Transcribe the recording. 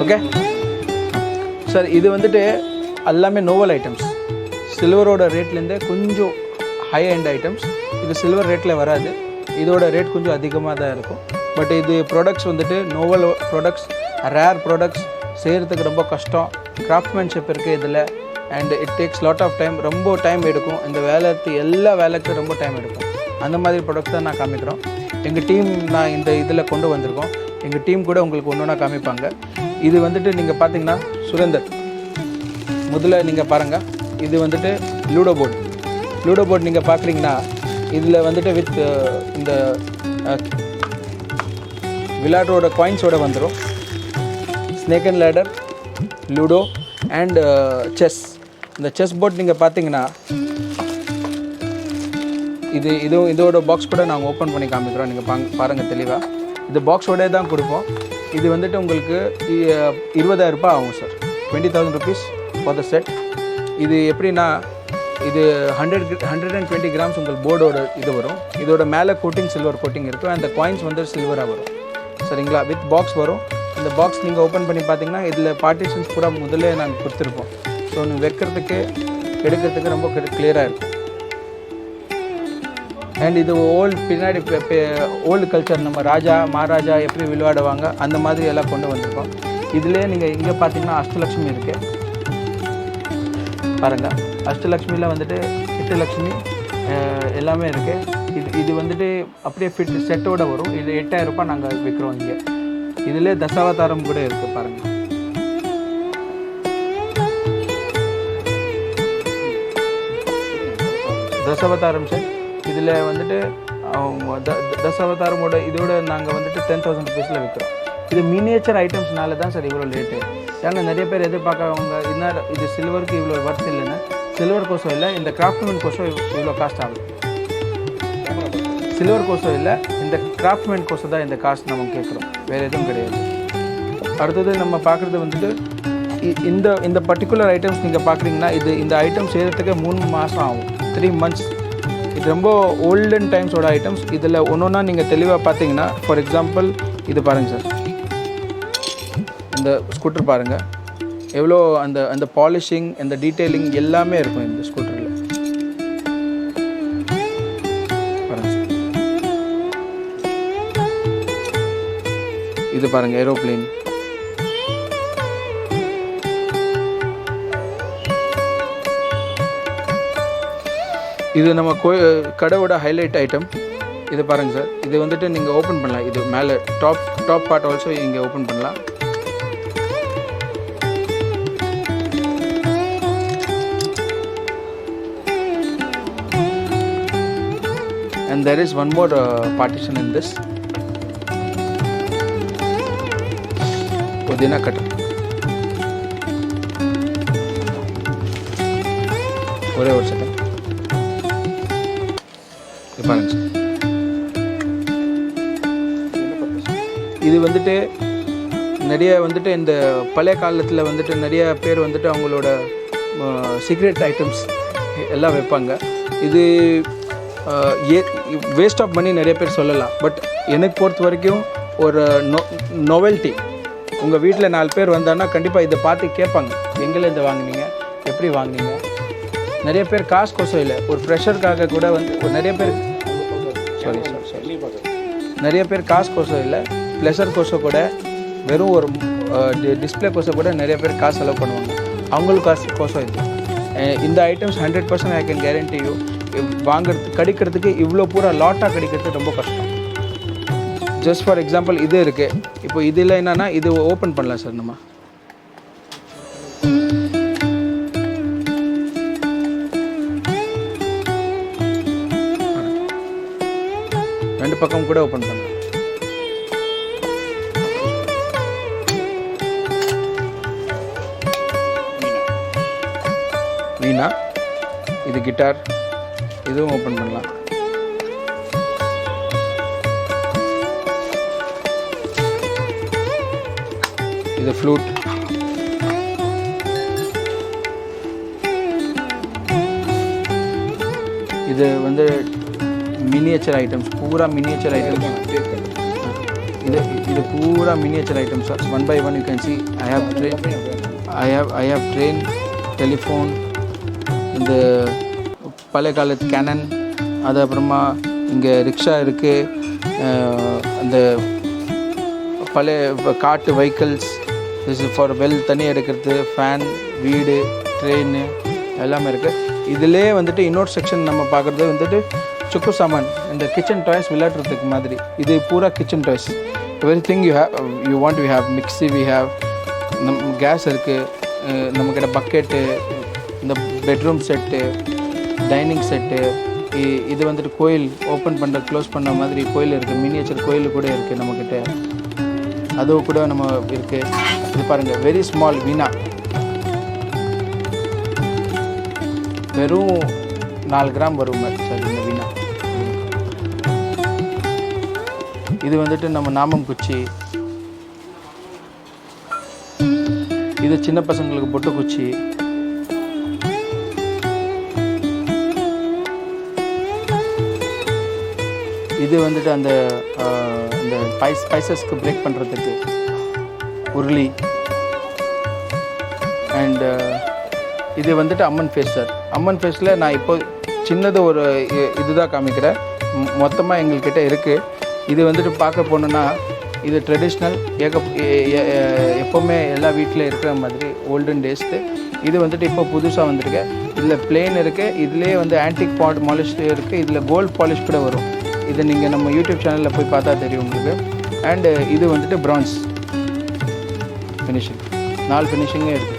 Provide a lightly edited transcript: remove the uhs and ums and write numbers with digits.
Okay sir. இது வந்துட்டு எல்லாமே நோவல் ஐட்டம்ஸ். சில்வரோட ரேட்லேருந்தே கொஞ்சம் ஹை எண்ட் ஐட்டம்ஸ். இது சில்வர் ரேட்டில் வராது, இதோட ரேட் கொஞ்சம் அதிகமாக தான் இருக்கும். பட் இது ப்ராடக்ட்ஸ் வந்துட்டு நோவல் ப்ராடக்ட்ஸ், ரேர் ப்ராடக்ட்ஸ், செய்கிறதுக்கு ரொம்ப கஷ்டம். கிராஃப்ட்மேன்ஷிப் இருக்குது இதில். And it takes lot of time, ரொம்ப டைம் எடுக்கும். இந்த எல்லா வேலைக்கும் ரொம்ப டைம் எடுக்கும். அந்த மாதிரி ப்ராடக்ட்ஸ் தான் நான் காமிக்கிறோம். எங்கள் டீம் நான் இந்த இதில் கொண்டு வந்திருக்கோம். எங்கள் டீம் கூட உங்களுக்கு ஒன்று ஒன்றா காமிப்பாங்க. இது வந்துட்டு நீங்கள் பார்த்தீங்கன்னா சுரேந்தர் முதல்ல நீங்கள் பாருங்கள். இது வந்துட்டு லூடோ போர்டு. லூடோ போர்டு நீங்கள் பார்க்குறீங்கன்னா இதில் வந்துட்டு வித் இந்த விளையாட்டோட காயின்ஸோடு வந்துடும். Snake and ladder, ludo and chess. இந்த செஸ் போர்ட் நீங்கள் பார்த்தீங்கன்னா இதோட பாக்ஸ் கூட நாங்கள் ஓப்பன் பண்ணி காமிக்கிறோம். நீங்கள் பாருங்கள் தெளிவாக. இது பாக்ஸோடே தான் கொடுப்போம். இது வந்துட்டு உங்களுக்கு 20,000 ரூபாய் ஆகும் sir. 20,000 rupees for the set. இது எப்படின்னா இது 120 கிராம்ஸ் உங்கள் போர்டோட இது வரும். இதோட மேலே கோட்டிங் சில்வர் கோட்டிங் இருக்கும். அந்த காயின்ஸ் வந்து சில்வராக வரும் சரிங்களா. வித் பாக்ஸ் வரும். இந்த பாக்ஸ் நீங்கள் ஓப்பன் பண்ணி பார்த்தீங்கன்னா இதில் பார்ட்டிஷன்ஸ் பூரா முதல்ல நாங்கள் கொடுத்துருப்போம். ஸோ நீங்கள் வைக்கிறதுக்கு எடுக்கிறதுக்கு ரொம்ப கிளியராக இருக்கும். அண்ட் இது பின்னாடி ஓல்டு கல்ச்சர், நம்ம ராஜா மகாராஜா எப்படி விளையாடுவாங்க அந்த மாதிரி எல்லாம் கொண்டு வந்திருக்கோம். இதிலே நீங்கள் இங்கே பார்த்தீங்கன்னா அஷ்டலக்ஷ்மி இருக்குது பாருங்கள். அஷ்டலக்ஷ்மியில் வந்துட்டு 8 லக்ஷ்மி எல்லாமே இருக்குது. இது வந்துட்டு அப்படியே ஃபிட் செட்டோடு வரும். இது 8,000 ரூபாய் நாங்கள் விற்கிறோம் இங்கே. இதிலே தசாவதாரம் கூட இருக்குது பாருங்கள். தசாவதாரம் சார். இதில் வந்துட்டு தசாவதாரமோட இதோட நாங்கள் வந்துட்டு 10,000 rupeesல விற்கிறோம். இது மினியேச்சர் ஐட்டம்ஸ்னால தான் சார் இவ்வளோ ரேட்டு. ஏன்னா நிறைய பேர் எதிர்பார்க்குறவங்க இது சில்வருக்கு இவ்வளோ ஒர்த் இல்லைன்னு. சில்வர் கோசம் இல்லை, இந்த கிராஃப்ட்மேன் கோசம் இவ்வளோ காஸ்ட் ஆகும். சில்வர் கோசம் இல்லை, இந்த கிராஃப்ட்மேன் கோசம் தான் இந்த காஸ்ட் நம்ம கேட்குறோம், வேறு எதுவும் கிடையாது. அடுத்தது நம்ம பார்க்குறது வந்துட்டு இந்த பர்டிகுலர் ஐட்டம்ஸ் நீங்கள் பார்க்குறீங்கன்னா இந்த ஐட்டம் செய்கிறதுக்கு 3 மாதம் ஆகும், 3 months. இது ரொம்ப ஓல்டன் டைம்ஸோட ஐட்டம்ஸ். இதில் ஒன்றா நீங்கள் தெளிவாக பார்த்தீங்கன்னா, ஃபார் எக்ஸாம்பிள் இது பாருங்கள் சார். இந்த ஸ்கூட்டர் பாருங்கள் எவ்வளோ அந்த பாலிஷிங், அந்த டீட்டெயிலிங் எல்லாமே இருக்கும் இந்த ஸ்கூட்டரில் பாருங்கள் சார். இது பாருங்கள் ஏரோப்ளேன். இது நம்ம கடையோட ஹைலைட் ஐட்டம். இது பாருங்கள் சார். இது வந்துட்டு நீங்கள் ஓப்பன் பண்ணலாம். இது மேலே டாப் பார்ட் ஆல்சோ இங்கே ஓப்பன் பண்ணலாம். And there is one more partition in this. Pudina cutter. ஒரே ஒரு செகண்ட் பாருங்க சார். இது வந்துட்டு நிறைய வந்துட்டு இந்த பழைய காலத்தில் வந்துட்டு நிறைய பேர் வந்துட்டு அவங்களோட சீக்ரெட் ஐட்டம்ஸ் எல்லாம் வைப்பாங்க. இது வேஸ்ட் ஆஃப் மணி நிறைய பேர் சொல்லலாம். பட் எனக்கு பொறுத்த வரைக்கும் ஒரு நோவெல்ட்டி. உங்கள் வீட்டில் 4 பேர் வந்தாங்கன்னா கண்டிப்பாக இதை பார்த்து கேட்பாங்க, எங்கேருந்து வாங்கினீங்க, எப்படி வாங்கினீங்க. நிறைய பேர் காசு கோசம் இல்லை, ஒரு ப்ரெஷருக்காக கூட வந்து நிறைய பேர் நிறைய பேர் காசு கோசம் இல்லை, ப்ளஷர் கோசம் கூட, வெறும் ஒரு டிஸ்பிளே கோசம் கூட நிறைய பேர் காசு செலவு பண்ணுவாங்க. அவங்களுக்கு காசு கோசம் இது. இந்த items 100% I can guarantee you கிடைக்கிறதுக்கு இவ்வளோ பூரா லாட்டாக கிடைக்கிறது ரொம்ப கஷ்டம். ஜஸ்ட் ஃபார் எக்ஸாம்பிள் இது இருக்குது. இப்போ இதில் என்னென்னா இது ஓப்பன் பண்ணலாம் சார். நம்ம ரெண்டு பக்கம் கூட ஓப்பன் பண்ணலாம். வீணா, இது கிட்டார், இதுவும் ஓப்பன் பண்ணலாம். இது ஃப்ளூட், இது வந்து மினியேச்சர் ஐட்டம்ஸ், பூரா மினியேச்சர் ஐட்டம்ஸ். இது பூரா miniature items sir. One by one you can see. I have train, telephone, இந்த பழைய காலத்து கேனன், அது அப்புறமா இங்கே ரிக்ஷா இருக்குது, அந்த பழைய காட்டு vehicles, this is for well தண்ணி எடுக்கிறது, ஃபேன், வீடு, ட்ரெயின் எல்லாமே இருக்குது. இதிலே வந்துட்டு இன்னொரு செக்ஷன் நம்ம பார்க்குறது வந்துட்டு சுக்கு சாமான், இந்த கிச்சன் டாய்ஸ் விளையாடுறதுக்கு மாதிரி. இது பூரா kitchen toys. Everything you want we have. Mixie we have, gas இருக்குது, நம்மக்கிட்ட பக்கெட்டு, இந்த பெட்ரூம் செட்டு, டைனிங் செட்டு. இது வந்துட்டு கோயில் ஓப்பன் பண்ணுற க்ளோஸ் பண்ண மாதிரி கோயில் இருக்குது, மினியேச்சர் கோயில் கூட இருக்குது நம்மக்கிட்ட, அதுவும் கூட நம்ம இருக்குது. இது பாருங்கள், வெரி ஸ்மால் வீணா, வெறும் 4 கிராம் வரும் சார் இந்த வீணா. இது வந்துட்டு நம்ம நாமம் குச்சி, இது சின்ன பசங்களுக்கு பொட்டு குச்சி. இது வந்துட்டு அந்த இந்த ஸ்பைசஸ்க்கு பிரேக் பண்ணுறதுக்கு உருளி. அண்ட் இது வந்துட்டு அம்மன் ஃபேஸ் சார். அம்மன் ஃபேஸில் நான் இப்போ சின்னது ஒரு இதுதான் காமிக்கிறேன், மொத்தமாக எங்கள்கிட்ட இருக்குது. இது வந்துட்டு பார்க்க போனோன்னா இது ட்ரெடிஷ்னல், எப்போவுமே எல்லா வீட்டில் இருக்கிற மாதிரி ஓல்டன் டேஸ்க்கு. இது வந்துட்டு இப்போ புதுசாக வந்துருக்கு. இதில் பிளெயின் இருக்குது, இதுலேயே வந்து ஆன்டிக் பாலிஷ் இருக்குது, இதில் கோல்ட் பாலிஷ் கூட வரும். இது நீங்கள் நம்ம யூடியூப் சேனலில் போய் பார்த்தா தெரியும் உங்களுக்கு. அண்டு இது வந்துட்டு ப்ரான்ஸ் ஃபினிஷிங், 4 ஃபினிஷிங்கே இருக்குது.